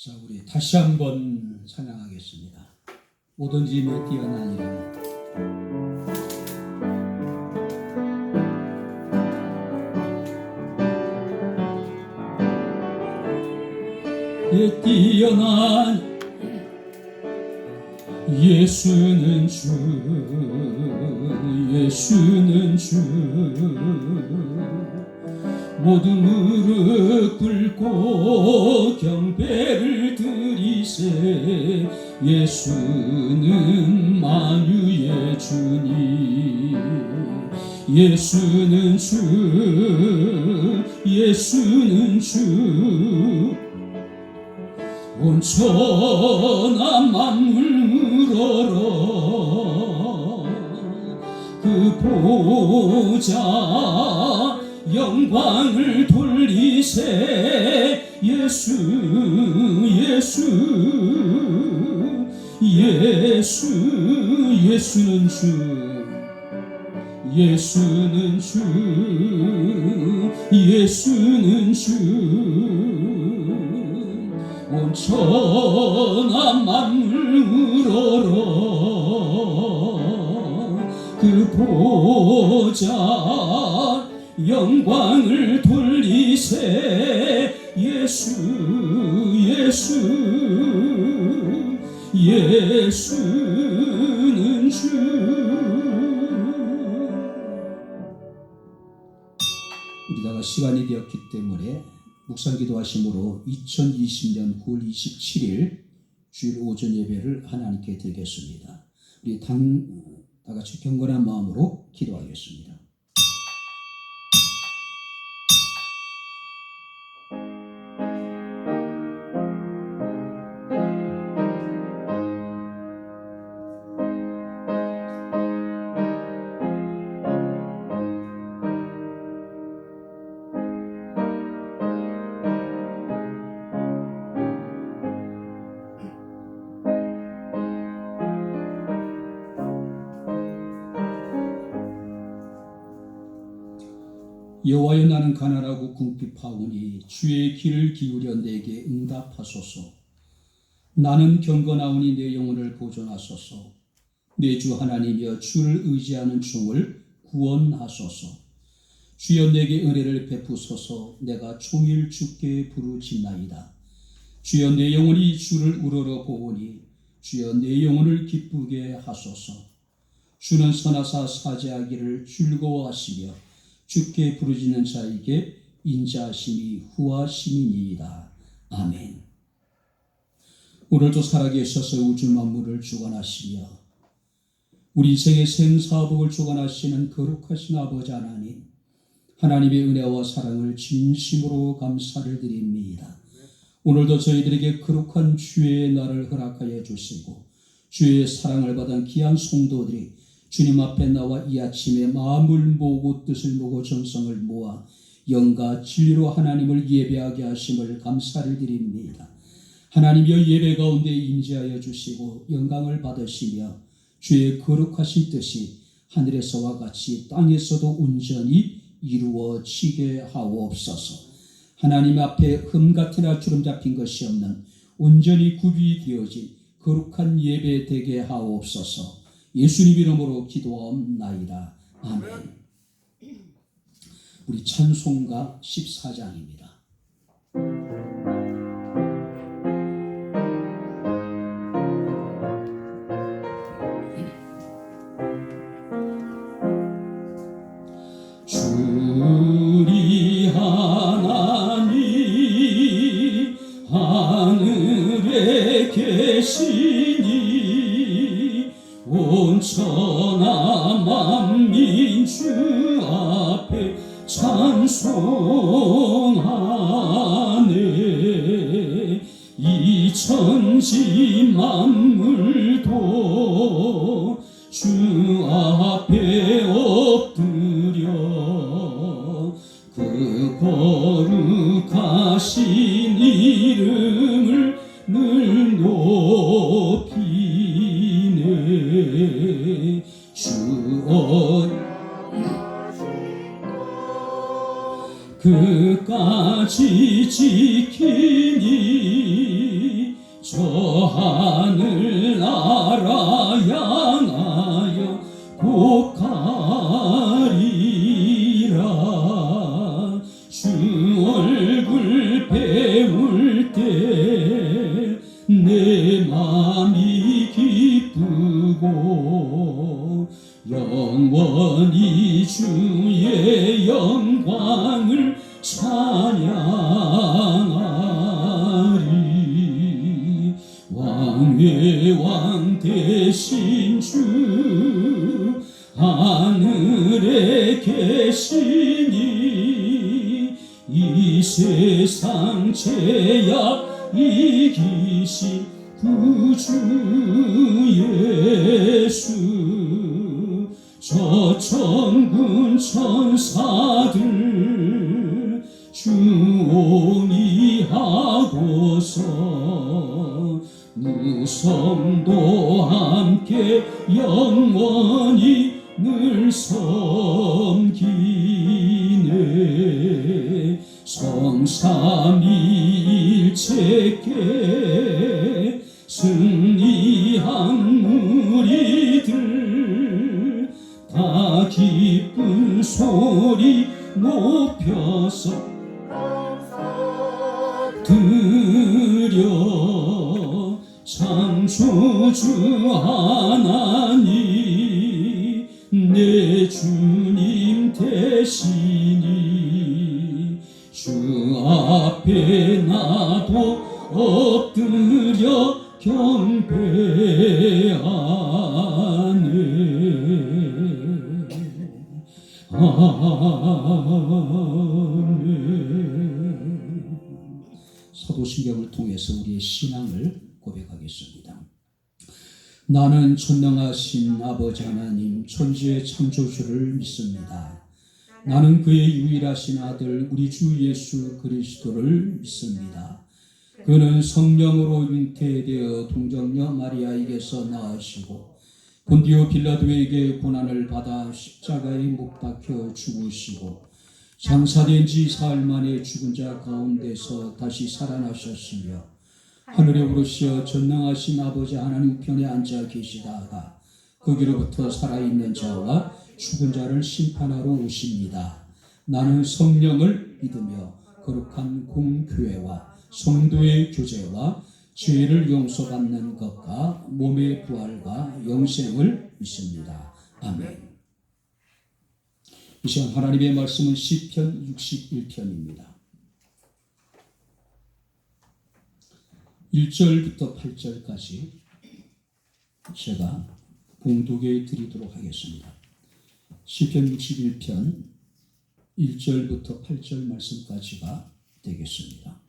자, 우리 다시 한번 찬양하겠습니다. 모든 짐에 뛰어난 이름. 뛰어난 예수는 주, 예수는 주. 모두 무릎 꿇고 경배를 드리세. 예수는 만유의 주님. 예수는 주, 예수는 주. 온 천하 만물 울어라. 그 보좌 영광을 돌리세. 예수, 예수, 예수. 예수는 주, 예수는 주, 예수는 주. 온 천하 만물 울어라. 그 보좌 영광을 돌리세. 예수, 예수, 예수는 주. 우리가 시간이 되었기 때문에 묵상 기도하심으로 2020년 9월 27일 주일 오전 예배를 하나님께 드리겠습니다. 우리 다 같이 경건한 마음으로 기도하겠습니다. 여호와여, 나는 가난하고 궁핍하오니 주의 귀를 기울여 내게 응답하소서. 나는 경건하오니 내 영혼을 보존하소서. 내 주 하나님이여, 주를 의지하는 종을 구원하소서. 주여, 내게 은혜를 베푸소서. 내가 종일 주께 부르짖나이다. 주여, 내 영혼이 주를 우러러 보오니 주여, 내 영혼을 기쁘게 하소서. 주는 선하사 사죄하기를 즐거워하시며 주께 부르짖는 자에게 인자하심이 후하심이니이다. 아멘. 오늘도 살아계셔서 우주 만물을 주관하시며 우리 인생의 생사복을 주관하시는 거룩하신 아버지 하나님, 하나님의 은혜와 사랑을 진심으로 감사를 드립니다. 오늘도 저희들에게 거룩한 주의 날을 허락하여 주시고 주의 사랑을 받은 귀한 성도들이 주님 앞에 나와 이 아침에 마음을 모으고 뜻을 모으고 정성을 모아 영과 진리로 하나님을 예배하게 하심을 감사를 드립니다. 하나님이여, 예배 가운데 임재하여 주시고 영광을 받으시며 주의 거룩하신 뜻이 하늘에서와 같이 땅에서도 온전히 이루어지게 하옵소서. 하나님 앞에 흠같으나 주름 잡힌 것이 없는 온전히 구비되어진 거룩한 예배 되게 하옵소서. 예수님 이름으로 기도하옵나이다. 아멘. 우리 찬송가 14장입니다. 주리 하나님 하늘에 계시니 온 천하 만민 주 앞에 찬송하네. 이 천지 만물도 주 앞에 엎드려 그 거룩하신 이름을 늘 높이네. 주어 끝까지 지키니 하늘나라 향하여 곧 가리라. 주 얼굴 배울 때 내 맘이 기쁘고 영원히 주의 영광을 찬양하리. 왕의 왕 되신 주 하늘에 계시니 이 세상 죄악 이기신 구주 예수. 저 천군 천사들 주오니 하고서 무성도 함께 영원히 늘 섬기네. 성삼위일체께 승리한 무리들 다 기쁜 소리 높여서 드려. 창조주 하나님 내 주님 되시니 주 앞에 나도 엎드려 경배하네. 아멘. 사도신경을 통해서 우리의 신앙을 고백하겠습니다. 나는 전능하신 아버지 하나님 천지의 창조주를 믿습니다. 나는 그의 유일하신 아들 우리 주 예수 그리스도를 믿습니다. 그는 성령으로 잉태되어 동정녀 마리아에게서 나으시고 본디오 빌라도에게 고난을 받아 십자가에 못 박혀 죽으시고 장사된 지 사흘 만에 죽은 자 가운데서 다시 살아나셨으며 하늘에 오르시어 전능하신 아버지 하나님 우편에 앉아 계시다가 거기로부터 살아있는 자와 죽은 자를 심판하러 오십니다. 나는 성령을 믿으며 거룩한 공교회와 성도의 교제와 죄를 용서받는 것과 몸의 부활과 영생을 믿습니다. 아멘. 이 시간 하나님의 말씀은 시편 61편입니다. 1절부터 8절까지 제가 봉독해 드리도록 하겠습니다. 시편 61편 1절부터 8절 말씀까지가 되겠습니다.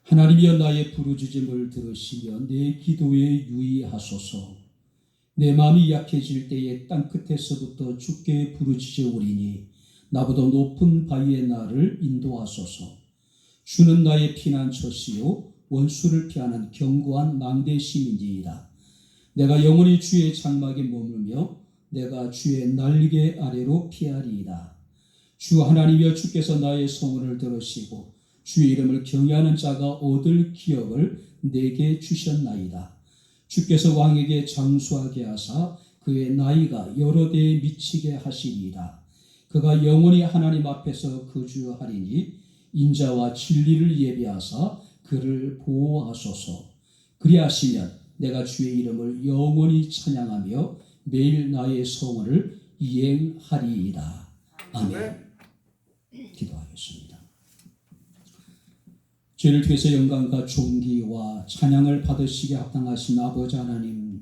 하나님이여 나의 부르짖음을 들으시며 내 기도에 유의하소서. 내 마음이 약해질 때에 땅끝에서부터 주께 부르짖으오리니 나보다 높은 바위에 나를 인도하소서. 주는 나의 피난처시요 원수를 피하는 견고한 망대심이니이다. 내가 영원히 주의 장막에 머물며 내가 주의 날개 아래로 피하리이다. 주 하나님이여 주께서 나의 소원을 들으시고 주의 이름을 경외하는 자가 얻을 기업을 내게 주셨나이다. 주께서 왕에게 장수하게 하사 그의 나이가 여러 대에 미치게 하시리이다. 그가 영원히 하나님 앞에서 거주하리니 인자와 진리를 예비하사 그를 보호하소서. 그리하시면 내가 주의 이름을 영원히 찬양하며 매일 나의 소원을 이행하리이다. 아멘. 기도하겠습니다. 죄를 위해서 영광과 존귀와 찬양을 받으시게 합당하신 아버지 하나님,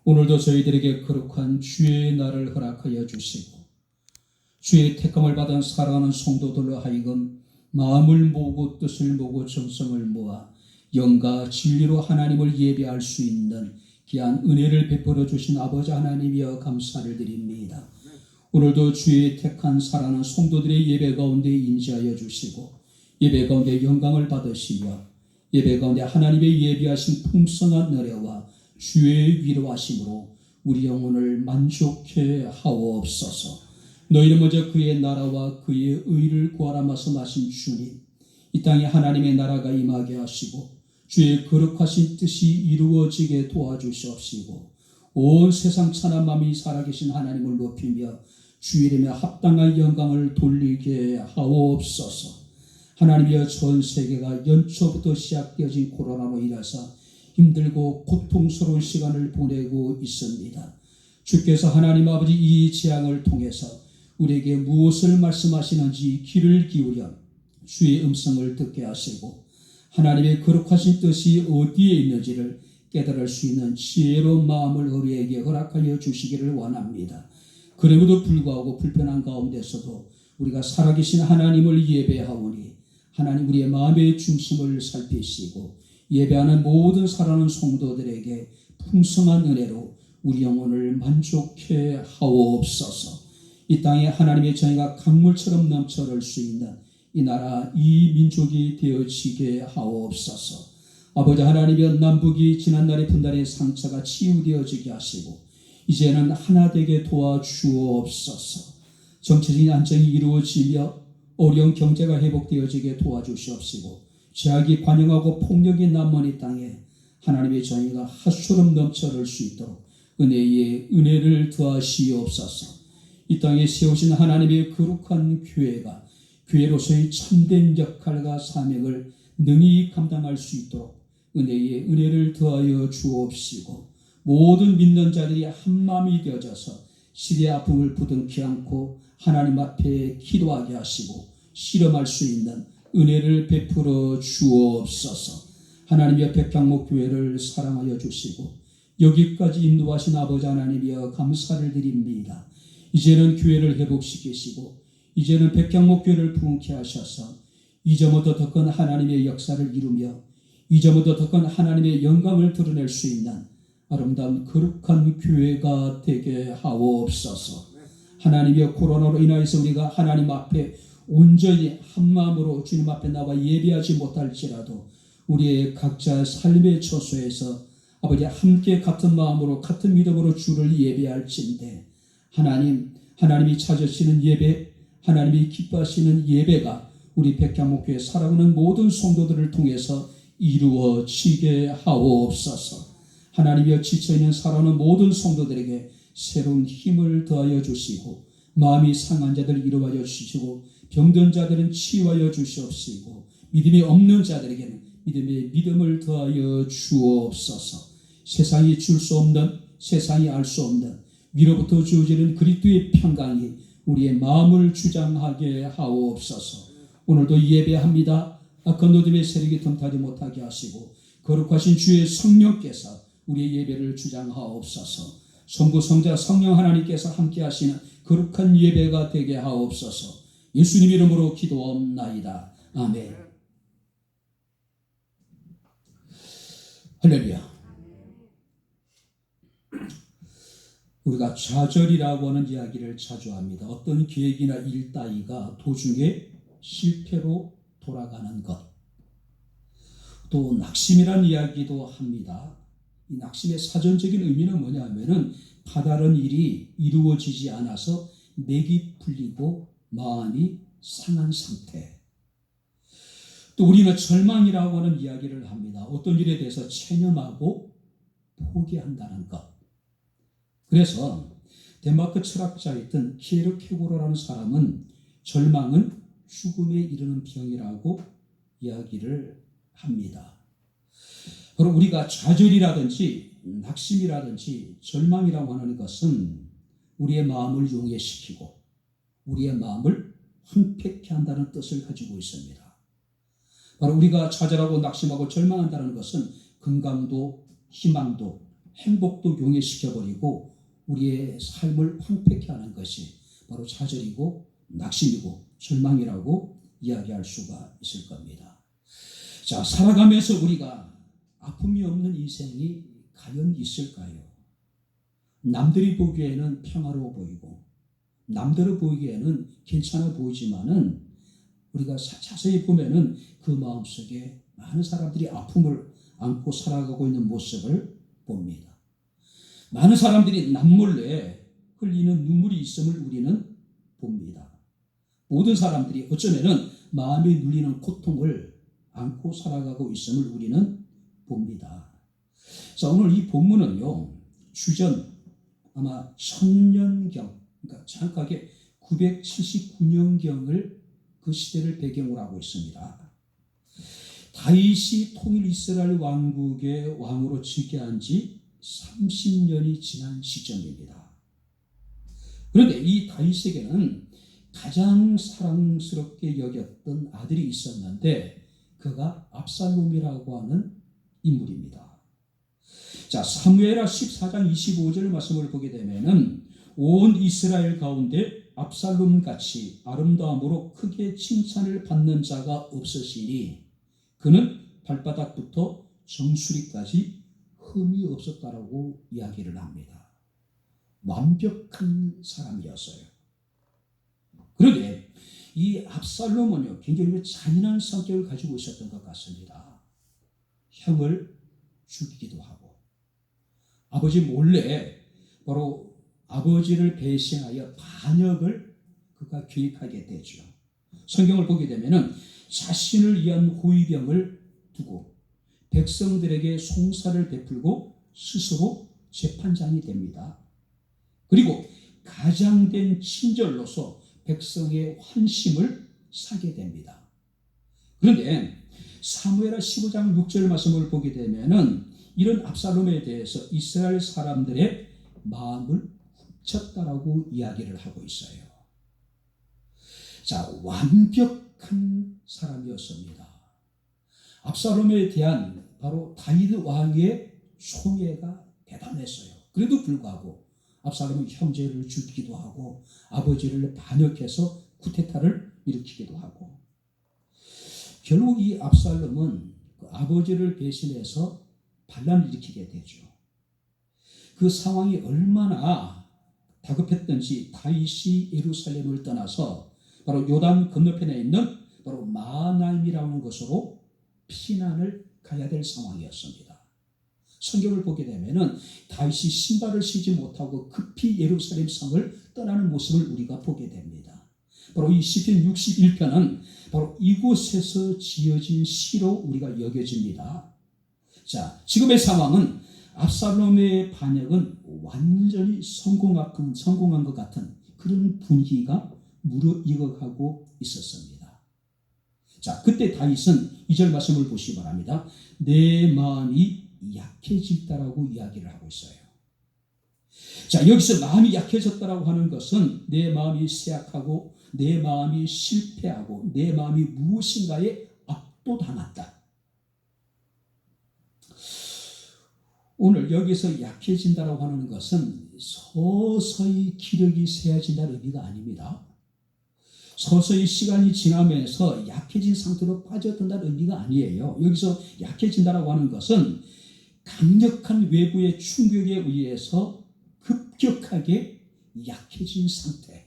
오늘도 저희들에게 거룩한 주의 날을 허락하여 주시고 주의 택함을 받은 사랑하는 성도들로 하여금 마음을 모으고 뜻을 모으고 정성을 모아 영과 진리로 하나님을 예배할 수 있는 귀한 은혜를 베풀어 주신 아버지 하나님이여 감사를 드립니다. 오늘도 주의 택한 사랑하는 성도들의 예배 가운데 인지하여 주시고 예배 가운데 영광을 받으시며 예배 가운데 하나님의 예비하신 풍성한 은혜와 주의 위로하심으로 우리 영혼을 만족해 하옵소서. 너희는 먼저 그의 나라와 그의 의를 구하라 말씀하신 주님, 이 땅에 하나님의 나라가 임하게 하시고 주의 거룩하신 뜻이 이루어지게 도와주시옵시고 온 세상 찬한 마음이 살아계신 하나님을 높이며 주의 이름에 합당한 영광을 돌리게 하옵소서. 하나님이여, 전 세계가 연초부터 시작되어진 코로나로 인해서 힘들고 고통스러운 시간을 보내고 있습니다. 주께서 하나님 아버지 이 재앙을 통해서 우리에게 무엇을 말씀하시는지 귀를 기울여 주의 음성을 듣게 하시고 하나님의 거룩하신 뜻이 어디에 있는지를 깨달을 수 있는 지혜로운 마음을 우리에게 허락하여 주시기를 원합니다. 그럼에도 불구하고 불편한 가운데서도 우리가 살아계신 하나님을 예배하오니 하나님 우리의 마음의 중심을 살피시고 예배하는 모든 사랑하는 성도들에게 풍성한 은혜로 우리 영혼을 만족해 하옵소서. 이 땅에 하나님의 정의가 강물처럼 넘쳐날 수 있는 이 나라 이 민족이 되어지게 하옵소서. 아버지 하나님이여, 남북이 지난날의 분단의 상처가 치유되어지게 하시고 이제는 하나 되게 도와주옵소서. 정치적인 안정이 이루어지며 어려운 경제가 회복되어지게 도와주시옵시고 죄악이 관영하고 폭력이 남은 이 땅에 하나님의 정의가 하수처럼 넘쳐날 수 있도록 은혜에 은혜를 더하시옵소서. 이 땅에 세우신 하나님의 거룩한 교회가 교회로서의 참된 역할과 사명을 능히 감당할 수 있도록 은혜에 은혜를 더하여 주옵시고 모든 믿는 자들이 한마음이 되어져서 시대의 아픔을 부둥키 않고 하나님 앞에 기도하게 하시고 실험할 수 있는 은혜를 베풀어 주옵소서. 하나님의 백향목교회를 사랑하여 주시고 여기까지 인도하신 아버지 하나님이여 감사를 드립니다. 이제는 교회를 회복시키시고 이제는 백향목교회를 부흥케 하셔서 이전보다 더 큰 하나님의 역사를 이루며 이전보다 더 큰 하나님의 영광을 드러낼 수 있는 아름다운 거룩한 교회가 되게 하옵소서. 하나님의 코로나로 인하여서 우리가 하나님 앞에 온전히 한마음으로 주님 앞에 나와 예배하지 못할지라도 우리의 각자 삶의 처소에서 아버지 함께 같은 마음으로 같은 믿음으로 주를 예배할진대 하나님이 찾으시는 예배, 하나님이 기뻐하시는 예배가 우리 백향목교회 살아가는 모든 성도들을 통해서 이루어지게 하옵소서. 하나님이여, 지쳐있는 살아오는 모든 성도들에게 새로운 힘을 더하여 주시고 마음이 상한 자들을 이루어져 주시고 병든 자들은 치유하여 주시옵시고 믿음이 없는 자들에게는 믿음의 믿음을 더하여 주옵소서. 세상이 줄 수 없는, 세상이 알 수 없는 위로부터 주어지는 그리스도의 평강이 우리의 마음을 주장하게 하옵소서. 오늘도 예배합니다. 악한 노즘의 세력이 틈타지 못하게 하시고 거룩하신 주의 성령께서 우리의 예배를 주장하옵소서. 성부 성자 성령 하나님께서 함께 하시는 거룩한 예배가 되게 하옵소서. 예수님 이름으로 기도하옵나이다. 아멘. 할렐루야. 우리가 좌절이라고 하는 이야기를 자주 합니다. 어떤 계획이나 일 따위가 도중에 실패로 돌아가는 것. 또 낙심이라는 이야기도 합니다. 이 낙심의 사전적인 의미는 뭐냐면은 다른 일이 이루어지지 않아서 맥이 풀리고 마음이 상한 상태. 또 우리는 절망이라고 하는 이야기를 합니다. 어떤 일에 대해서 체념하고 포기한다는 것. 그래서 덴마크 철학자였던 키에르케고르라는 사람은 절망은 죽음에 이르는 병이라고 이야기를 합니다. 그럼 우리가 좌절이라든지 낙심이라든지 절망이라고 하는 것은 우리의 마음을 용해시키고 우리의 마음을 황폐케 한다는 뜻을 가지고 있습니다. 바로 우리가 좌절하고 낙심하고 절망한다는 것은 건강도 희망도 행복도 용해시켜버리고 우리의 삶을 황폐케 하는 것이 바로 좌절이고 낙심이고 절망이라고 이야기할 수가 있을 겁니다. 자, 살아가면서 우리가 아픔이 없는 인생이 과연 있을까요? 남들이 보기에는 평화로워 보이고 남들이 보기에는 괜찮아 보이지만은 우리가 자세히 보면은 그 마음속에 많은 사람들이 아픔을 안고 살아가고 있는 모습을 봅니다. 많은 사람들이 남몰래 흘리는 눈물이 있음을 우리는 봅니다. 모든 사람들이 어쩌면은 마음에 눌리는 고통을 안고 살아가고 있음을 우리는 봅니다. 자, 오늘 이 본문은요, 주전 아마 1000년경, 그러니까 정확하게 979년경을 그 시대를 배경으로 하고 있습니다. 다윗이 통일 이스라엘 왕국의 왕으로 즉위한 지 30년이 지난 시점입니다. 그런데 이 다윗에게는 가장 사랑스럽게 여겼던 아들이 있었는데 그가 압살롬이라고 하는 인물입니다. 자, 사무엘하 14장 25절 말씀을 보게 되면은 온 이스라엘 가운데 압살롬 같이 아름다움으로 크게 칭찬을 받는 자가 없으시니 그는 발바닥부터 정수리까지 흠이 없었다라고 이야기를 합니다. 완벽한 사람이었어요. 그런데 이 압살롬은요, 굉장히 잔인한 성격을 가지고 있었던 것 같습니다. 형을 죽이기도 하고 아버지 몰래 바로 아버지를 배신하여 반역을 그가 계획하게 되죠. 성경을 보게 되면은 자신을 위한 호위병을 두고 백성들에게 송사를 베풀고 스스로 재판장이 됩니다. 그리고 가장된 친절로서 백성의 환심을 사게 됩니다. 그런데 사무엘하 15장 6절 말씀을 보게 되면은 이런 압살롬에 대해서 이스라엘 사람들의 마음을 훔쳤다라고 이야기를 하고 있어요. 자, 완벽한 사람이었습니다. 압살롬에 대한 바로 다윗 왕의 총애가 대단했어요. 그래도 불구하고 압살롬은 형제를 죽이기도 하고 아버지를 반역해서 쿠데타를 일으키기도 하고 결국 이 압살롬은 그 아버지를 배신해서 반란을 일으키게 되죠. 그 상황이 얼마나 다급했던지 다윗이 예루살렘을 떠나서 바로 요단 건너편에 있는 바로 마하나임이라는 곳으로 피난을 가야 될 상황이었습니다. 성경을 보게 되면은 다윗이 신발을 신지 못하고 급히 예루살렘 성을 떠나는 모습을 우리가 보게 됩니다. 바로 이 시편 61편은 바로 이곳에서 지어진 시로 우리가 여겨집니다. 자, 지금의 상황은 압살롬의 반역은 완전히 성공한 것 같은 그런 분위기가 무르익어가고 있었습니다. 자, 그때 다윗은 2절 말씀을 보시기 바랍니다. 내 마음이 약해질다라고 이야기를 하고 있어요. 자, 여기서 마음이 약해졌다라고 하는 것은 내 마음이 쇠약하고 내 마음이 실패하고 내 마음이 무엇인가에 압도당했다. 오늘 여기서 약해진다라고 하는 것은 서서히 기력이 쇠해진다는 의미가 아닙니다. 서서히 시간이 지나면서 약해진 상태로 빠져든다는 의미가 아니에요. 여기서 약해진다라고 하는 것은 강력한 외부의 충격에 의해서 급격하게 약해진 상태.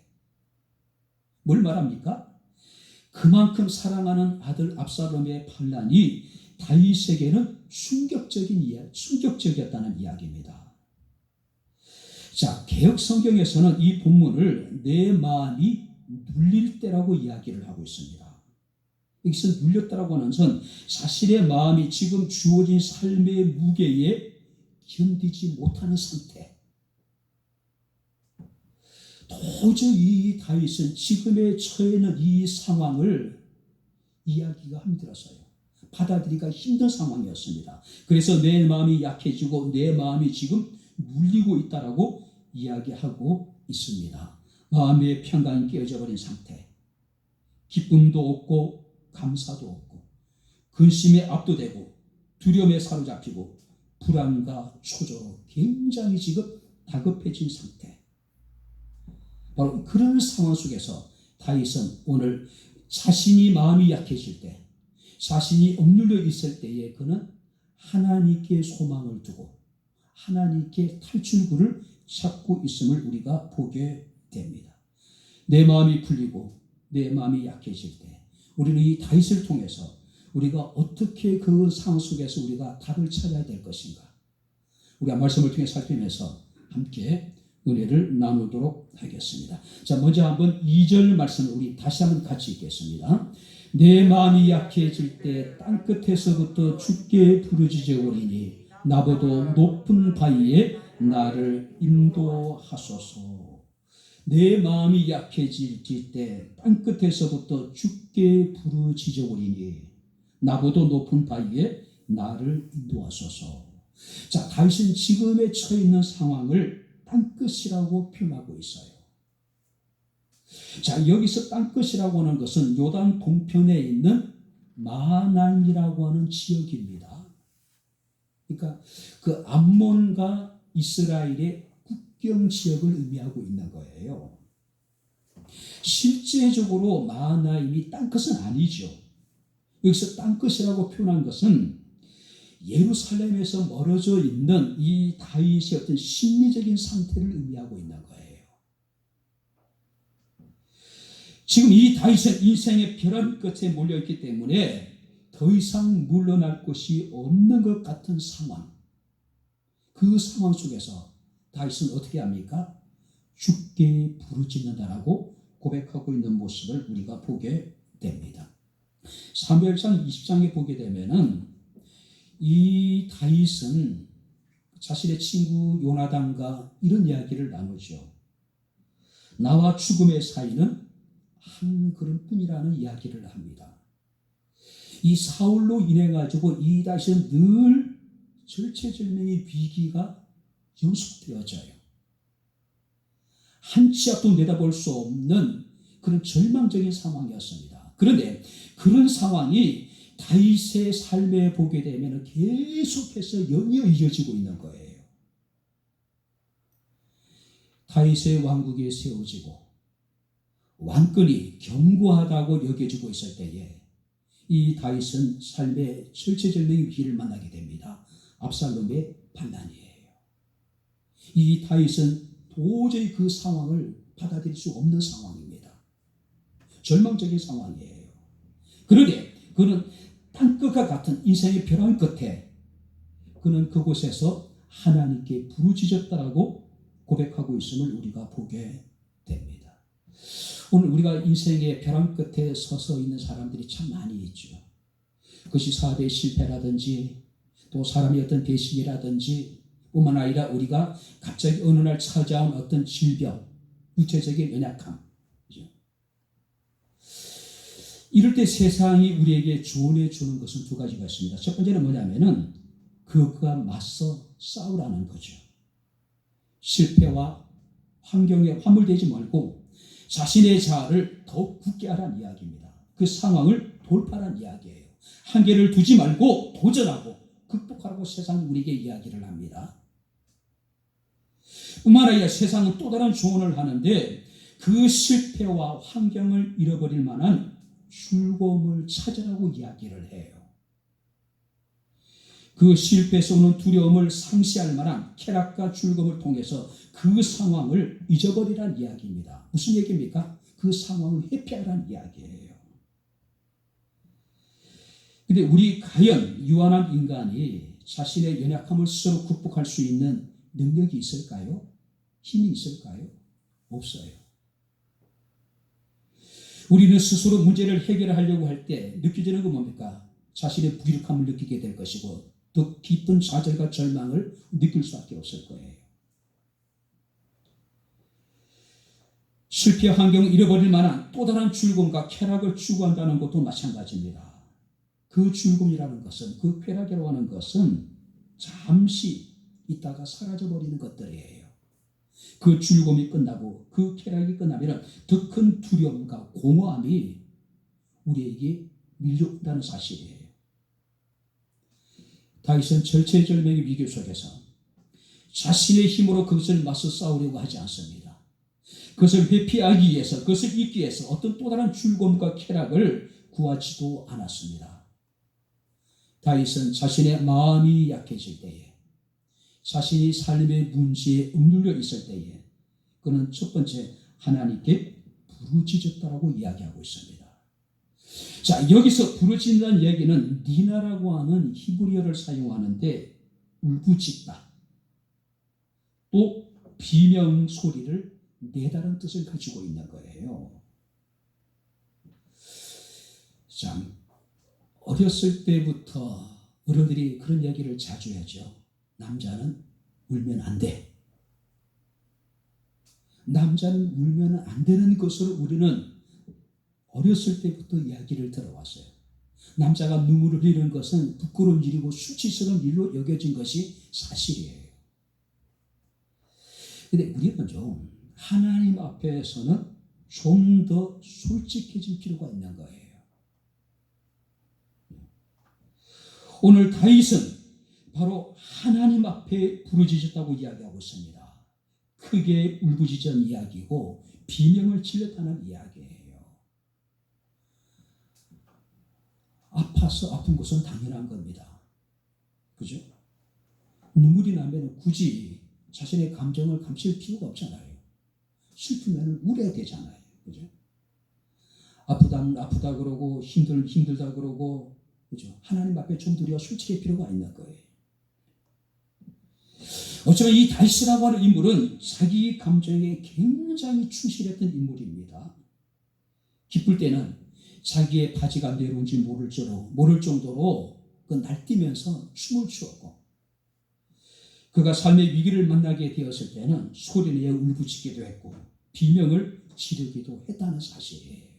뭘 말합니까? 그만큼 사랑하는 아들 압살롬의 반란이 다윗에게는 충격적이었다는 이야기입니다. 자, 개역 성경에서는 이 본문을 내 마음이 눌릴 때라고 이야기를 하고 있습니다. 여기서 눌렸다라고 하는 것은 자신의 마음이 지금 주어진 삶의 무게에 견디지 못하는 상태. 도저히 다윗은 지금의 처해는 이 상황을 이야기가 힘들었어요. 받아들이기가 힘든 상황이었습니다. 그래서 내 마음이 약해지고 내 마음이 지금 눌리고 있다라고 이야기하고 있습니다. 마음의 평강이 깨어져 버린 상태. 기쁨도 없고 감사도 없고 근심에 압도되고 두려움에 사로잡히고 불안과 초조로 굉장히 지금 다급해진 상태. 바로 그런 상황 속에서 다윗은 오늘 자신이 마음이 약해질 때, 자신이 억눌려 있을 때에 그는 하나님께 소망을 두고 하나님께 탈출구를 찾고 있음을 우리가 보게 됩니다. 내 마음이 풀리고 내 마음이 약해질 때 우리는 이 다윗을 통해서 우리가 어떻게 그 상황 속에서 우리가 답을 찾아야 될 것인가, 우리가 말씀을 통해 살피면서 함께 은혜를 나누도록 하겠습니다. 자, 먼저 한번 2절 말씀을 우리 다시 한번 같이 읽겠습니다. 내 마음이 약해질 때 땅끝에서부터 주께 부르짖어 오리니 나보다 높은 바위에 나를 인도하소서. 내 마음이 약해질 때 땅끝에서부터 주께 부르짖어 오리니 나보다 높은 바위에 나를 인도하소서. 자, 다윗은 지금에 처해 있는 상황을 땅끝이라고 표현하고 있어요. 자, 여기서 땅끝이라고 하는 것은 요단 동편에 있는 마하나임이라고 하는 지역입니다. 그러니까 그 암몬과 이스라엘의 국경 지역을 의미하고 있는 거예요. 실제적으로 마하나임이 땅끝은 아니죠. 여기서 땅끝이라고 표현한 것은 예루살렘에서 멀어져 있는 이 다윗의 어떤 심리적인 상태를 의미하고 있는 거예요. 지금 이 다윗은 인생의 벼랑 끝에 몰려있기 때문에 더 이상 물러날 곳이 없는 것 같은 상황. 그 상황 속에서 다윗은 어떻게 합니까? 주께 부르짖는다라고 고백하고 있는 모습을 우리가 보게 됩니다. 사무엘상 20장에 보게 되면은 이 다윗은 자신의 친구 요나단과 이런 이야기를 나누죠. 나와 죽음의 사이는 한 걸음뿐이라는 이야기를 합니다. 이 사울로 인해 가지고 이 다윗은 늘 절체절명의 위기가 연속되어져요. 한 치 앞도 내다볼 수 없는 그런 절망적인 상황이었습니다. 그런데 그런 상황이 다윗의 삶에 보게 되면 계속해서 연이어 이어지고 있는 거예요. 다윗의 왕국이 세워지고 왕권이 견고하다고 여겨지고 있을 때에 이 다윗은 삶의 절체절명의 위기를 만나게 됩니다. 압살롬의 반란이에요. 이 다윗은 도저히 그 상황을 받아들일 수 없는 상황입니다. 절망적인 상황이에요. 그런데 그는 땅끝과 같은 인생의 벼랑 끝에 그는 그곳에서 하나님께 부르짖었다라고 고백하고 있음을 우리가 보게 됩니다. 오늘 우리가 인생의 벼랑 끝에 서서 있는 사람들이 참 많이 있죠. 그것이 사업의 실패라든지 또 사람의 어떤 배신이라든지 뿐만 아니라 우리가 갑자기 어느 날 찾아온 어떤 질병, 육체적인 연약함. 그죠? 이럴 때 세상이 우리에게 조언해 주는 것은 두 가지가 있습니다. 첫 번째는 뭐냐면은 그것과 맞서 싸우라는 거죠. 실패와 환경에 화물되지 말고 자신의 자아를 더욱 굳게 하라는 이야기입니다. 그 상황을 돌파하라는 이야기예요. 한계를 두지 말고 도전하고 극복하라고 세상이 우리에게 이야기를 합니다. 뿐만 아니라 세상은 또 다른 조언을 하는데 그 실패와 환경을 잃어버릴 만한 즐거움을 찾으라고 이야기를 해요. 그 실패에서 오는 두려움을 상쇄할 만한 쾌락과 즐거움을 통해서 그 상황을 잊어버리라는 이야기입니다. 무슨 얘기입니까? 그 상황을 회피하라는 이야기예요. 근데 우리 과연 유한한 인간이 자신의 연약함을 스스로 극복할 수 있는 능력이 있을까요? 힘이 있을까요? 없어요. 우리는 스스로 문제를 해결하려고 할 때 느껴지는 건 뭡니까? 자신의 무기력함을 느끼게 될 것이고 더 깊은 좌절과 절망을 느낄 수밖에 없을 거예요. 실패 환경을 잃어버릴 만한 또 다른 즐거움과 쾌락을 추구한다는 것도 마찬가지입니다. 그 즐거움이라는 것은, 그 쾌락이라고 하는 것은 잠시 있다가 사라져버리는 것들이에요. 그 즐거움이 끝나고 그 쾌락이 끝나면 더 큰 두려움과 공허함이 우리에게 밀려온다는 사실이에요. 다윗은 절체절명의 위기 속에서 자신의 힘으로 그것을 맞서 싸우려고 하지 않습니다. 그것을 회피하기 위해서, 그것을 잊기 위해서 어떤 또 다른 즐거움과 쾌락을 구하지도 않았습니다. 다윗은 자신의 마음이 약해질 때에, 자신이 삶의 문제에 억눌려 있을 때에 그는 첫 번째 하나님께 부르짖었다라고 이야기하고 있습니다. 자, 여기서 부르짖는다는 얘기는 니나라고 하는 히브리어를 사용하는데 울부짖다, 또 비명 소리를 네 다른 뜻을 가지고 있는 거예요. 참 어렸을 때부터 어른들이 그런 얘기를 자주 하죠. 남자는 울면 안 돼. 남자는 울면 안 되는 것으로 우리는 어렸을 때부터 이야기를 들어왔어요. 남자가 눈물을 흘리는 것은 부끄러운 일이고 수치스러운 일로 여겨진 것이 사실이에요. 그런데 우리는 좀 하나님 앞에서는 좀 더 솔직해질 필요가 있는 거예요. 오늘 다윗은 바로 하나님 앞에 부르짖었다고 이야기하고 있습니다. 크게 울부짖은 이야기고 비명을 질렀다는 이야기예요. 아파서 아픈 것은 당연한 겁니다. 그죠? 눈물이 나면 굳이 자신의 감정을 감출 필요가 없잖아요. 슬프면 울어야 되잖아요. 그죠? 아프다 그러고 힘들다 그러고, 그죠? 하나님 앞에 좀 더 우리가 솔직할 필요가 있는 거예요. 어쩌면 이 다윗이라고 하는 인물은 자기 감정에 굉장히 충실했던 인물입니다. 기쁠 때는 자기의 바지가 내려온지 모를 정도로 그 날뛰면서 춤을 추었고, 그가 삶의 위기를 만나게 되었을 때는 소리내어 울부짖기도 했고 비명을 지르기도 했다는 사실이에요.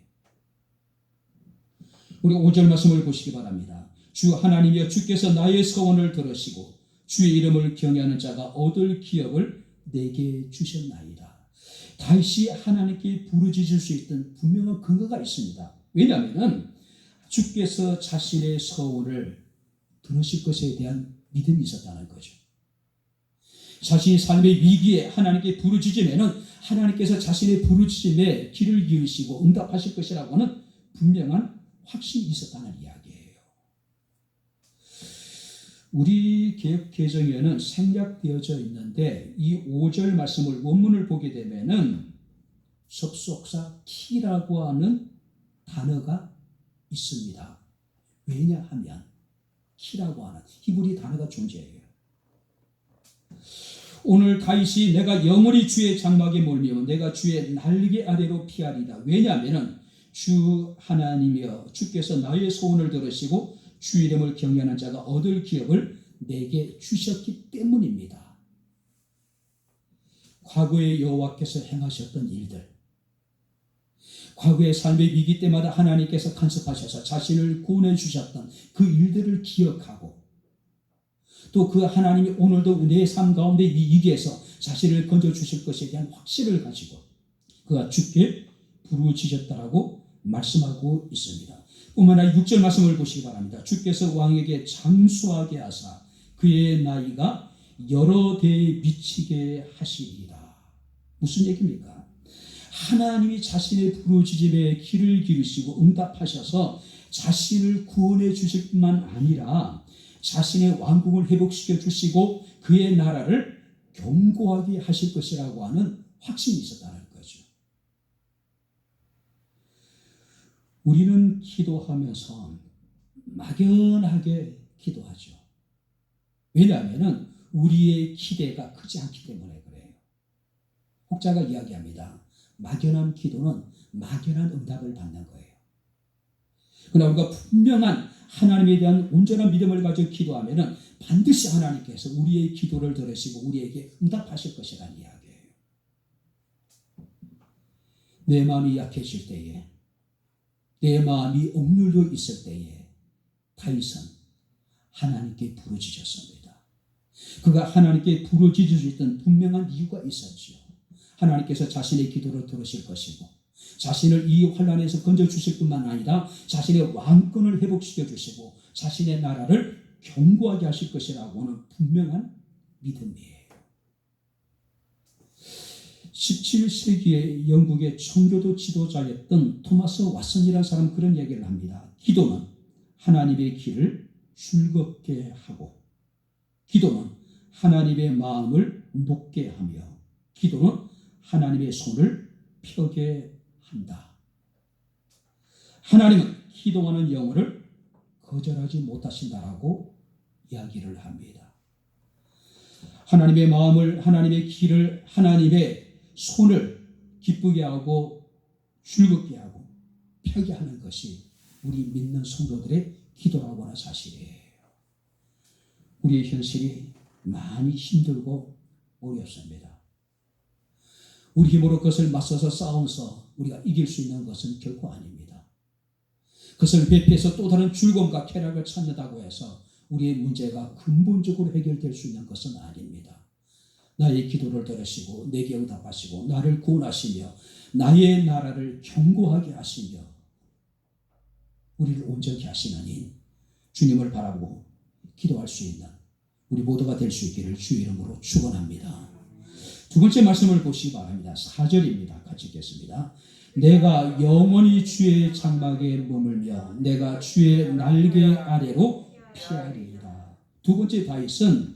우리 5절 말씀을 보시기 바랍니다. 주 하나님이여 주께서 나의 서원을 들으시고 주의 이름을 경외하는 자가 얻을 기업을 내게 주셨나이다. 다윗이 하나님께 부르짖을 수 있던 분명한 근거가 있습니다. 왜냐하면 주께서 자신의 서원을 들으실 것에 대한 믿음이 있었다는 거죠. 자신이 삶의 위기에 하나님께 부르짖으면 하나님께서 자신의 부르짖음에 귀를 기울이시고 응답하실 것이라고 하는 분명한 확신이 있었다는 이야기예요. 우리 개역 개정에는 생략되어져 있는데 이 5절 말씀을 원문을 보게 되면은 접속사 키라고 하는 단어가 있습니다. 왜냐하면 키라고 하는 히브리 단어가 존재해요. 오늘 다윗이 내가 영원히 주의 장막에 몰며 내가 주의 날개 아래로 피하리다. 왜냐하면 주 하나님이여 주께서 나의 소원을 들으시고 주 이름을 경외하는 자가 얻을 기업을 내게 주셨기 때문입니다. 과거에 여호와께서 행하셨던 일들, 과거의 삶의 위기 때마다 하나님께서 간섭하셔서 자신을 구원해 주셨던 그 일들을 기억하고 또 그 하나님이 오늘도 내 삶 가운데 이 위기에서 자신을 건져주실 것에 대한 확신을 가지고 그가 주께 부르짖었다라고 말씀하고 있습니다. 뿐만 아니라 6절 말씀을 보시기 바랍니다. 주께서 왕에게 장수하게 하사 그의 나이가 여러 대에 미치게 하시리이다. 무슨 얘기입니까? 하나님이 자신의 부르짖음에 귀를 기울이시고 응답하셔서 자신을 구원해 주실 뿐만 아니라 자신의 왕국을 회복시켜 주시고 그의 나라를 견고하게 하실 것이라고 하는 확신이 있었다는 거죠. 우리는 기도하면서 막연하게 기도하죠. 왜냐하면 우리의 기대가 크지 않기 때문에 그래요. 혹자가 이야기합니다. 막연한 기도는 막연한 응답을 받는 거예요. 그러나 우리가 분명한 하나님에 대한 온전한 믿음을 가지고 기도하면 반드시 하나님께서 우리의 기도를 들으시고 우리에게 응답하실 것이라는 이야기예요. 내 마음이 약해질 때에, 내 마음이 억눌려 있을 때에 다윗은 하나님께 부르짖었습니다. 그가 하나님께 부르짖을 수 있던 분명한 이유가 있었지요. 하나님께서 자신의 기도를 들으실 것이고 자신을 이 환난에서 건져주실 뿐만 아니라 자신의 왕권을 회복시켜 주시고 자신의 나라를 견고하게 하실 것이라고 하는 분명한 믿음이에요. 17세기에 영국의 청교도 지도자였던 토마스 왓슨이라는 사람은 그런 얘기를 합니다. 기도는 하나님의 길을 즐겁게 하고 기도는 하나님의 마음을 높게 하며 기도는 하나님의 손을 펴게 한다. 하나님은 기도하는 영혼을 거절하지 못하신다라고 이야기를 합니다. 하나님의 마음을, 하나님의 길을, 하나님의 손을 기쁘게 하고 즐겁게 하고 펴게 하는 것이 우리 믿는 성도들의 기도라고 하는 사실이에요. 우리의 현실이 많이 힘들고 어렵습니다. 우리 힘으로 그것을 맞서서 싸워서 우리가 이길 수 있는 것은 결코 아닙니다. 그것을 회피해서 또 다른 즐거움과 쾌락을 찾는다고 해서 우리의 문제가 근본적으로 해결될 수 있는 것은 아닙니다. 나의 기도를 들으시고 내게 응답하시고 나를 구원하시며 나의 나라를 견고하게 하시며 우리를 온전히 하시는 인 주님을 바라보고 기도할 수 있는 우리 모두가 될 수 있기를 주 이름으로 축원합니다. 두 번째 말씀을 보시기 바랍니다. 4절입니다. 같이 읽겠습니다. 내가 영원히 주의 장막에 머물며 내가 주의 날개 아래로 피하리이다. 두 번째 다윗은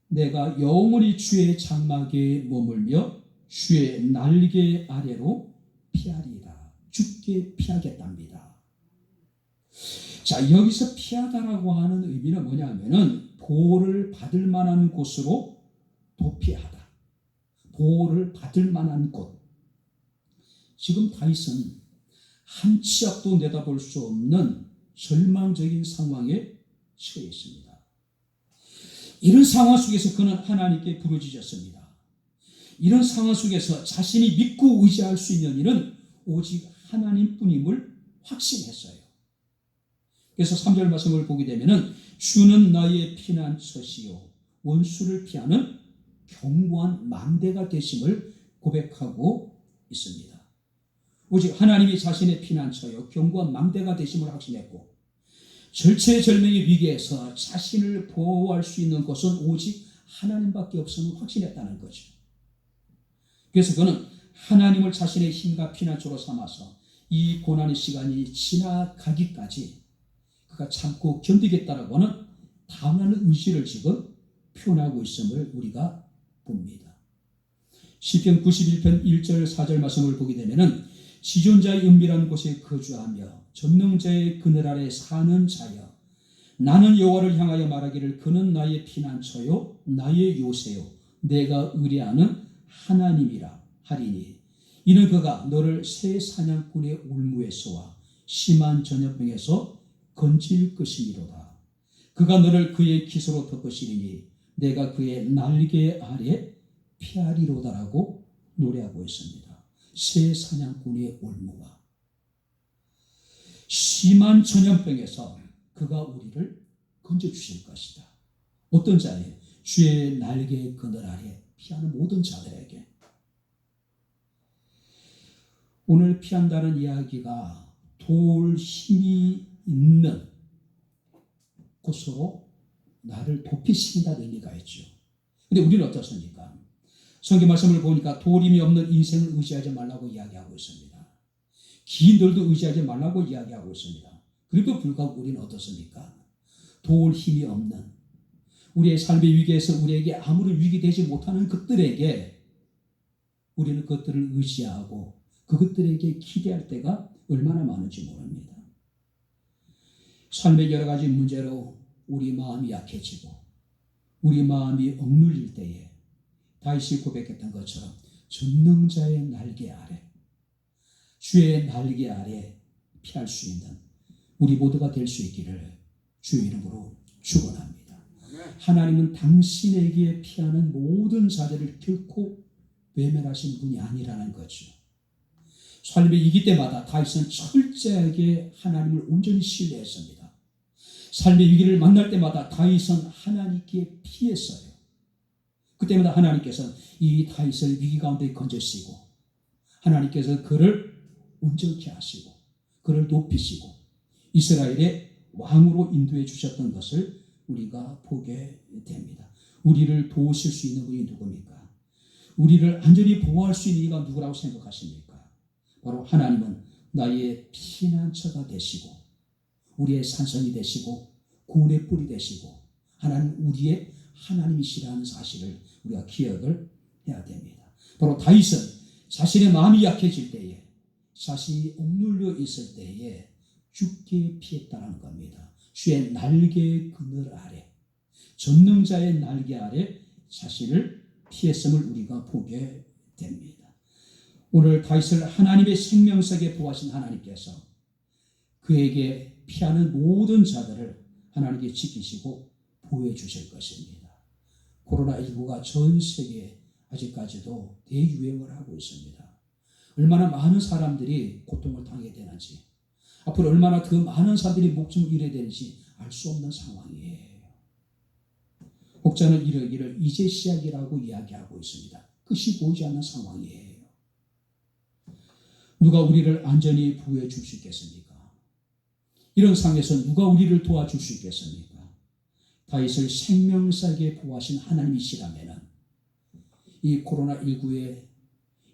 내가 영원히 주의 장막에 머물며 주의 날개 아래로 피하리이다. 주께 피하겠답니다. 자, 여기서 피하다라고 하는 의미는 뭐냐면은 보호를 받을 만한 곳으로 도피하다. 보호를 받을 만한 곳. 지금 다윗은 한 치 앞도 내다볼 수 없는 절망적인 상황에 처해 있습니다. 이런 상황 속에서 그는 하나님께 부르짖었습니다. 이런 상황 속에서 자신이 믿고 의지할 수 있는 일은 오직 하나님뿐임을 확신했어요. 그래서 3절 말씀을 보게 되면은 주는 나의 피난처시요 원수를 피하는 견고한 망대가 되심을 고백하고 있습니다. 오직 하나님이 자신의 피난처요 견고한 망대가 되심을 확신했고 절체절명의 위기에서 자신을 보호할 수 있는 것은 오직 하나님밖에 없음을 확신했다는 거죠. 그래서 그는 하나님을 자신의 힘과 피난처로 삼아서 이 고난의 시간이 지나가기까지 그가 참고 견디겠다라고 하는 당하는 의지를 지금 표현하고 있음을 우리가 봅니다. 시편 91편 1절 4절 말씀을 보게 되면은 지존자의 은밀한 곳에 거주하며 전능자의 그늘 아래 사는 자여 나는 여호와를 향하여 말하기를 그는 나의 피난처요 나의 요새요 내가 의뢰하는 하나님이라 하리니 이는 그가 너를 새 사냥꾼의 올무에서와 심한 전염병에서 건질 것이니로다. 그가 너를 그의 기소로 덮으시리니 내가 그의 날개 아래 피하리로다라고 노래하고 있습니다. 새 사냥꾼의 올무와 심한 전염병에서 그가 우리를 건져주실 것이다. 어떤 자예요? 주의 날개 그늘 아래 피하는 모든 자들에게. 오늘 피한다는 이야기가 도울 힘이 있는 곳으로 나를 도피시킨다는 의미가 있죠. 그런데 우리는 어떻습니까? 성경 말씀을 보니까 도울 힘이 없는 인생을 의지하지 말라고 이야기하고 있습니다. 긴 돌도 의지하지 말라고 이야기하고 있습니다. 그래도 불구하고 우리는 어떻습니까? 도울 힘이 없는 우리의 삶의 위기에서 우리에게 아무런 위기되지 못하는 것들에게 우리는 그것들을 의지하고 그것들에게 기대할 때가 얼마나 많은지 모릅니다. 삶의 여러 가지 문제로 우리 마음이 약해지고 우리 마음이 억눌릴 때에 다윗이 고백했던 것처럼 전능자의 날개 아래 주의 날개 아래 피할 수 있는 우리 모두가 될 수 있기를 주의 이름으로 축원합니다. 하나님은 당신에게 피하는 모든 자들을 결코 외면하신 분이 아니라는 거죠. 삶의 위기 때마다 다윗은 철저하게 하나님을 온전히 신뢰했습니다. 삶의 위기를 만날 때마다 다윗은 하나님께 피했어요. 그때마다 하나님께서는 이 다윗을 위기 가운데 건져시고 하나님께서 그를 온전케 하시고 그를 높이시고 이스라엘의 왕으로 인도해 주셨던 것을 우리가 보게 됩니다. 우리를 도우실 수 있는 분이 누굽니까? 우리를 안전히 보호할 수 있는 이가 누구라고 생각하십니까? 바로 하나님은 나의 피난처가 되시고 우리의 산성이 되시고 구원의 뿔이 되시고 하나님 우리의 하나님이시라는 사실을 우리가 기억을 해야 됩니다. 바로 다윗은 자신의 마음이 약해질 때에 자신이 억눌려 있을 때에 주께 피했다는 겁니다. 주의 날개 그늘 아래 전능자의 날개 아래 자신을 피했음을 우리가 보게 됩니다. 오늘 다윗을 하나님의 생명석에 부하신 하나님께서 그에게 피하는 모든 자들을 하나님께 지키시고 보호해 주실 것입니다. 코로나19가 전 세계에 아직까지도 대유행을 하고 있습니다. 얼마나 많은 사람들이 고통을 당해야 되는지, 앞으로 얼마나 더 많은 사람들이 목숨을 잃어야 되는지 알 수 없는 상황이에요. 목자는 이르기를 이제 시작이라고 이야기하고 있습니다. 끝이 보이지 않는 상황이에요. 누가 우리를 안전히 보호해 줄 수 있겠습니까? 이런 상황에서 누가 우리를 도와줄 수 있겠습니까? 다윗을 생명사게 보호하신 하나님이시라면 이 코로나19의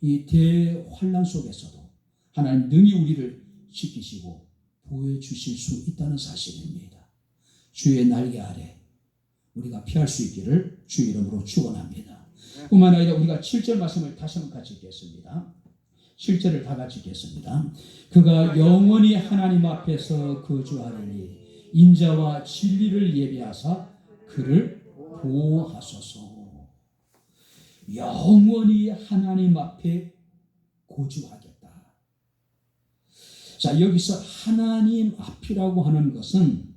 이 대환란 속에서도 하나님 능히 우리를 지키시고 보호해 주실 수 있다는 사실입니다. 주의 날개 아래 우리가 피할 수 있기를 주의 이름으로 축원합니다. 뿐만 아니라 우리가 7절 말씀을 다시 한번 같이 읽겠습니다. 7절을 다 같이 읽겠습니다. 그가 영원히 하나님 앞에서 거주하리니 인자와 진리를 예비하사 그를 보호하소서. 영원히 하나님 앞에 거주하겠다. 자, 여기서 하나님 앞이라고 하는 것은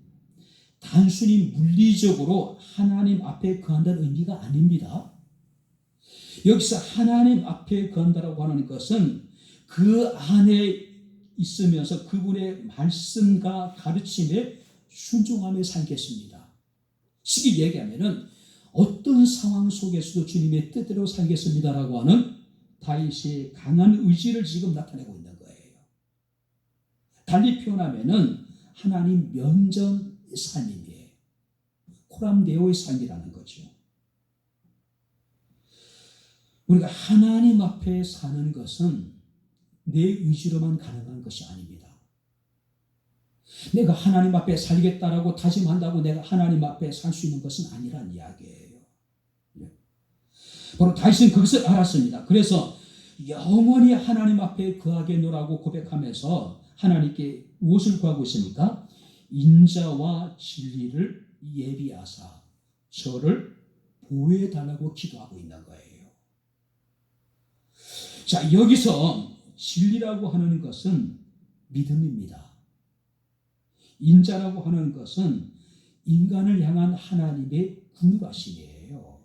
단순히 물리적으로 하나님 앞에 거한다는 의미가 아닙니다. 여기서 하나님 앞에 거한다라고 하는 것은 그 안에 있으면서 그분의 말씀과 가르침에 순종하며 살겠습니다. 쉽게 얘기하면은 어떤 상황 속에서도 주님의 뜻대로 살겠습니다라고 하는 다윗의 강한 의지를 지금 나타내고 있는 거예요. 달리 표현하면은 하나님 면전 삶이에요. 코람데오의 삶이라는 거죠. 우리가 하나님 앞에 사는 것은 내 의지로만 가능한 것이 아닙니다. 내가 하나님 앞에 살겠다라고 다짐한다고 내가 하나님 앞에 살 수 있는 것은 아니란 이야기예요. 바로 다윗은 그것을 알았습니다. 그래서 영원히 하나님 앞에 거하겠노라고 고백하면서 하나님께 무엇을 구하고 있습니까? 인자와 진리를 예비하사 저를 보호해 달라고 기도하고 있는 거예요. 자, 여기서 진리라고 하는 것은 믿음입니다. 인자라고 하는 것은 인간을 향한 하나님의 궁극하심이에요.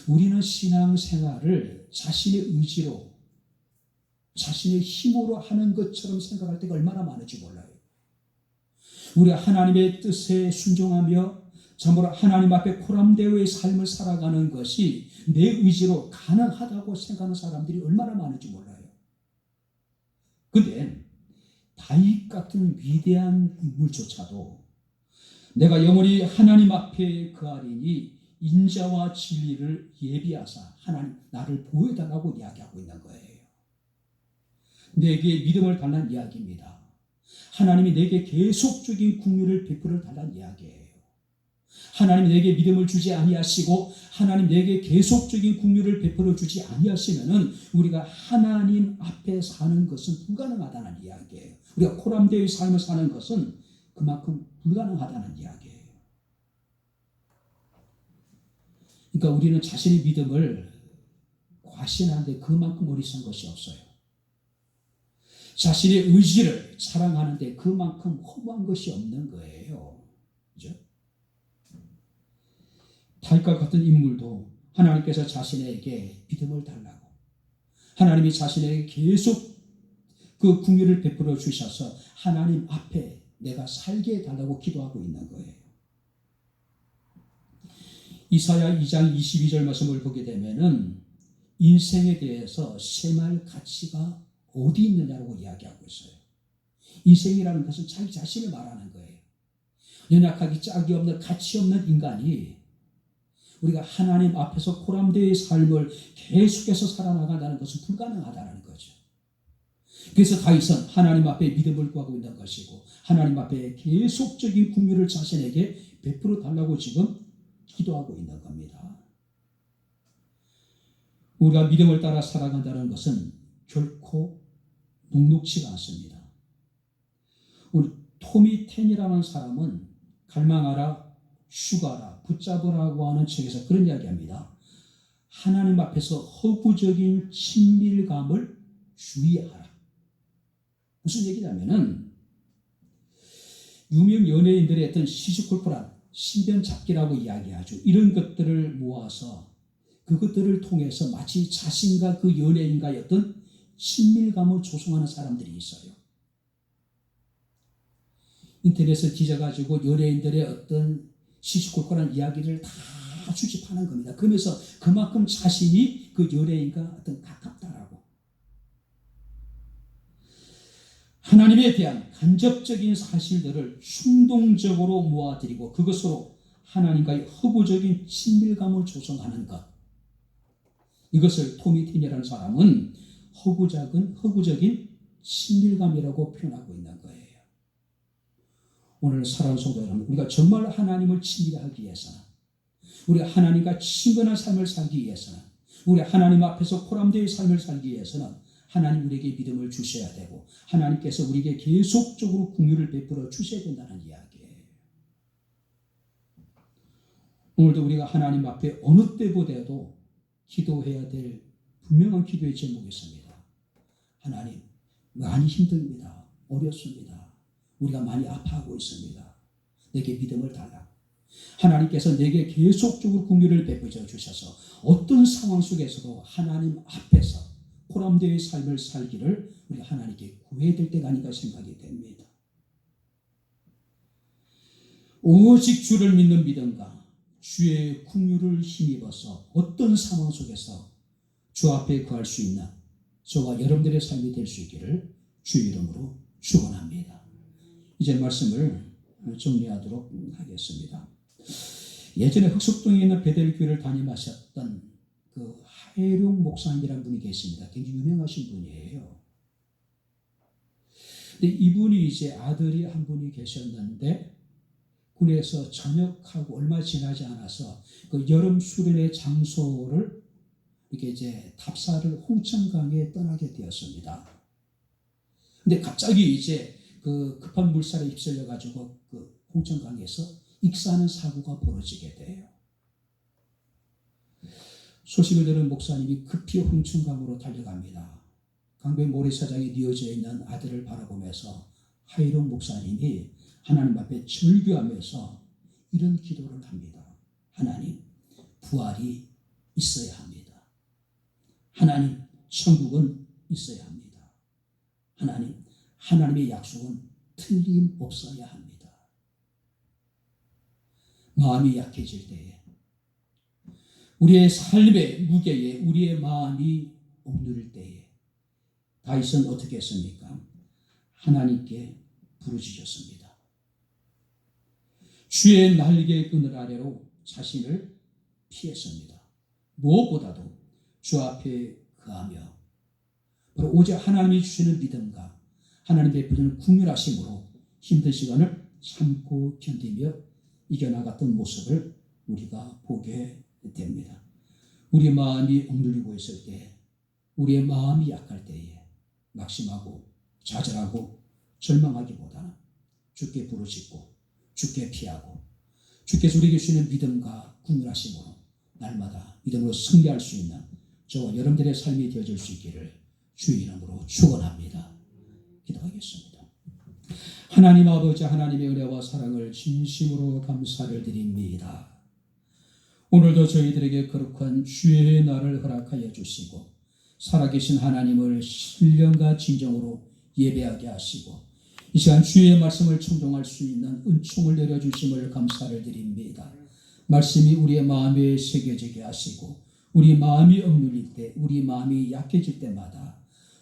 우리는 신앙생활을 자신의 의지로, 자신의 힘으로 하는 것처럼 생각할 때가 얼마나 많은지 몰라요. 우리가 하나님의 뜻에 순종하며 참으로 하나님 앞에 코람데오의 삶을 살아가는 것이 내 의지로 가능하다고 생각하는 사람들이 얼마나 많은지 몰라요. 그런데 다윗 같은 위대한 인물조차도 내가 영원히 하나님 앞에 거하리니 인자와 진리를 예비하사 하나님 나를 보호해달라고 이야기하고 있는 거예요. 내게 믿음을 달라는 이야기입니다. 하나님이 내게 계속적인 긍휼을 베풀어 달라는 이야기예요. 하나님이 내게 믿음을 주지 아니하시고 하나님 내게 계속적인 긍휼을 베풀어 주지 아니하시면은 우리가 하나님 앞에 사는 것은 불가능하다는 이야기예요. 우리가 코람데오의 삶을 사는 것은 그만큼 불가능하다는 이야기예요. 그러니까 우리는 자신의 믿음을 과신하는데 그만큼 어리석은 것이 없어요. 자신의 의지를 사랑하는데 그만큼 허무한 것이 없는 거예요. 그죠? 다윗과 같은 인물도 하나님께서 자신에게 믿음을 달라고 하나님이 자신에게 계속 그 긍휼을 베풀어 주셔서 하나님 앞에 내가 살게 해달라고 기도하고 있는 거예요. 이사야 2장 22절 말씀을 보게 되면은 인생에 대해서 셈할 가치가 어디 있느냐고 이야기하고 있어요. 인생이라는 것은 자기 자신을 말하는 거예요. 연약하기 짝이 없는 가치 없는 인간이 우리가 하나님 앞에서 코람데오의 삶을 계속해서 살아나간다는 것은 불가능하다는 거죠. 그래서 다윗은 하나님 앞에 믿음을 구하고 있는 것이고 하나님 앞에 계속적인 긍휼을 자신에게 베풀어 달라고 지금 기도하고 있는 겁니다. 우리가 믿음을 따라 살아간다는 것은 결코 녹록지가 않습니다. 우리 토미 텐이라는 사람은 갈망하라, 휴가라, 붙잡으라고 하는 책에서 그런 이야기합니다. 하나님 앞에서 허구적인 친밀감을 주의하라. 무슨 얘기냐면은 유명 연예인들의 어떤 시시콜콜한 신변 잡기라고 이야기하죠. 이런 것들을 모아서 그것들을 통해서 마치 자신과 그 연예인과의 어떤 친밀감을 조성하는 사람들이 있어요. 인터넷에 뒤져가지고 연예인들의 어떤 시시콜콜한 이야기를 다 수집하는 겁니다. 그러면서 그만큼 자신이 그 연예인과 어떤 가깝다라고. 하나님에 대한 간접적인 사실들을 충동적으로 모아들이고 그것으로 하나님과의 허구적인 친밀감을 조성하는 것. 이것을 토미 티니라는 사람은 허구적인 친밀감이라고 표현하고 있는 거예요. 오늘 사랑하는 성도 여러분, 우리가 정말 하나님을 친밀하기 위해서는, 우리가 하나님과 친근한 삶을 살기 위해서는, 우리 하나님 앞에서 포럼되의 삶을 살기 위해서는 하나님 우리에게 믿음을 주셔야 되고 하나님께서 우리에게 계속적으로 긍휼을 베풀어 주셔야 된다는 이야기예요. 오늘도 우리가 하나님 앞에 어느 때보다도 기도해야 될 분명한 기도의 제목이 있습니다. 하나님, 많이 힘듭니다. 어렵습니다. 우리가 많이 아파하고 있습니다. 내게 믿음을 달라. 하나님께서 내게 계속적으로 긍휼을 베풀어 주셔서 어떤 상황 속에서도 하나님 앞에서 포럼되의 삶을 살기를 우리 하나님께 구해야 될 때가 아닌가 생각이 됩니다. 오직 주를 믿는 믿음과 주의 긍휼을 힘입어서 어떤 상황 속에서 주 앞에 구할 수 있는 저와 여러분들의 삶이 될 수 있기를 주의 이름으로 축원합니다. 이제 말씀을 정리하도록 하겠습니다. 예전에 흑석동에 있는 베델교회를 담임하셨던 그 하혜룡 목사님이라는 분이 계십니다. 굉장히 유명하신 분이에요. 근데 이분이 이제 아들이 한 분이 계셨는데 군에서 전역하고 얼마 지나지 않아서 그 여름 수련의 장소를 이렇게 이제 답사를 홍천강에 떠나게 되었습니다. 근데 갑자기 이제 그 급한 물살에 휩쓸려 가지고 그 홍천강에서 익사하는 사고가 벌어지게 돼요. 소식을 들은 목사님이 급히 홍천강으로 달려갑니다. 강변 모래사장에 뉘어져 있는 아들을 바라보면서 하이롱 목사님이 하나님 앞에 절규하면서 이런 기도를 합니다. 하나님, 부활이 있어야 합니다. 하나님, 천국은 있어야 합니다. 하나님, 하나님의 약속은 틀림없어야 합니다. 마음이 약해질 때에, 우리의 삶의 무게에 우리의 마음이 옥누릴 때에 다윗은 어떻게 했습니까? 하나님께 부르짖었습니다. 주의 날개 그늘 아래로 자신을 피했습니다. 무엇보다도 주 앞에 거하며 바로 오직 하나님이 주시는 믿음과 하나님 베푸시는 긍휼하심으로 힘든 시간을 참고 견디며 이겨나갔던 모습을 우리가 보게 됩니다. 우리 마음이 억눌리고 있을 때, 우리의 마음이 약할 때에 낙심하고 좌절하고 절망하기보다는 주께 부르짖고 주께 피하고 주께서 우리에게 주시는 믿음과 긍휼하심으로 날마다 믿음으로 승리할 수 있는 저와 여러분들의 삶이 되어질 수 있기를 주의 이름으로 축원합니다. 기도하겠습니다. 하나님 아버지, 하나님의 은혜와 사랑을 진심으로 감사를 드립니다. 오늘도 저희들에게 거룩한 주의 날을 허락하여 주시고 살아계신 하나님을 신령과 진정으로 예배하게 하시고 이 시간 주의 말씀을 청종할 수 있는 은총을 내려주심을 감사를 드립니다. 말씀이 우리의 마음에 새겨지게 하시고 우리 마음이 억눌릴 때, 우리 마음이 약해질 때마다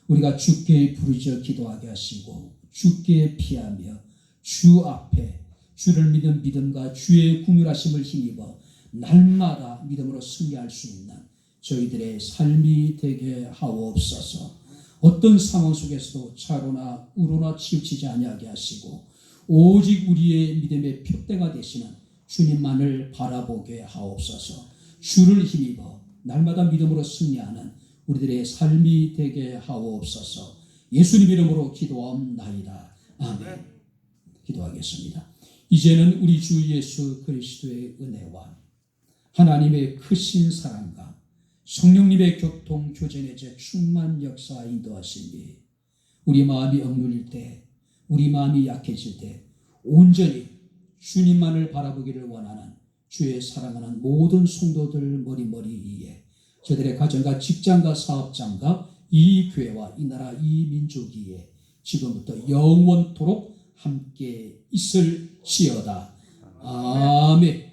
우리가 주께 부르짖어 기도하게 하시고 주께 피하며 주 앞에 주를 믿는 믿음과 주의 긍휼하심을 힘입어 날마다 믿음으로 승리할 수 있는 저희들의 삶이 되게 하옵소서. 어떤 상황 속에서도 차로나 우로나 치우치지 아니하게 하시고 오직 우리의 믿음의 표대가 되시는 주님만을 바라보게 하옵소서. 주를 힘입어 날마다 믿음으로 승리하는 우리들의 삶이 되게 하옵소서. 예수님 이름으로 기도하옵나이다. 아멘. 기도하겠습니다. 이제는 우리 주 예수 그리스도의 은혜와 하나님의 크신 사랑과 성령님의 교통 교전의 제 충만 역사 인도하심이 우리 마음이 억눌릴 때, 우리 마음이 약해질 때 온전히 주님만을 바라보기를 원하는 주의 사랑하는 모든 성도들 머리머리 위에 저들의 가정과 직장과 사업장과 이 교회와 이 나라 이 민족 위에 지금부터 영원토록 함께 있을지어다. 아멘.